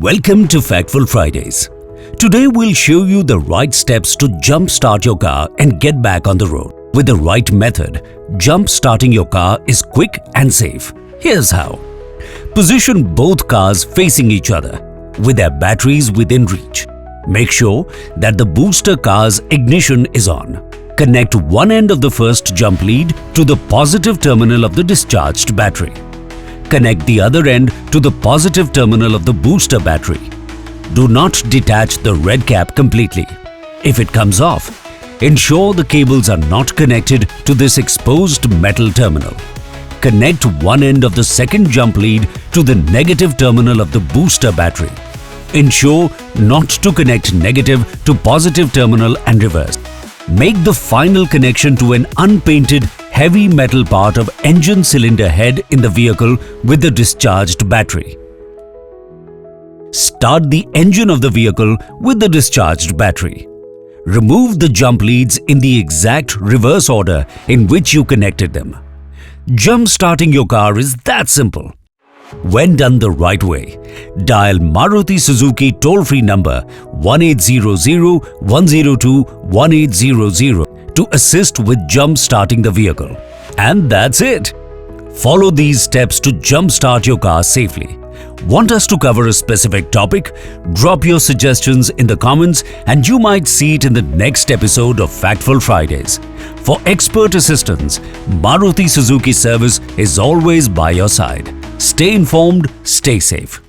Welcome to Factful Fridays. Today we'll show you the right steps to jumpstart your car and get back on the road. With the right method, jump-starting your car is quick and safe. Here's how. Position both cars facing each other, with their batteries within reach. Make sure that the booster car's ignition is on. Connect one end of the first jump lead to the positive terminal of the discharged battery. Connect the other end to the positive terminal of the booster battery. Do not detach the red cap completely. If it comes off, ensure the cables are not connected to this exposed metal terminal. Connect one end of the second jump lead to the negative terminal of the booster battery. Ensure not to connect negative to positive terminal and reverse. Make the final connection to an unpainted heavy metal part of engine cylinder head in the vehicle with the discharged battery. Start the engine of the vehicle with the discharged battery. Remove the jump leads in the exact reverse order in which you connected them. Jump-starting your car is that simple. When done the right way, dial Maruti Suzuki toll-free number 1800-102-1800 to assist with jump-starting the vehicle. And that's it! Follow these steps to jump-start your car safely. Want us to cover a specific topic? Drop your suggestions in the comments and you might see it in the next episode of Factful Fridays. For expert assistance, Maruti Suzuki service is always by your side. Stay informed, stay safe.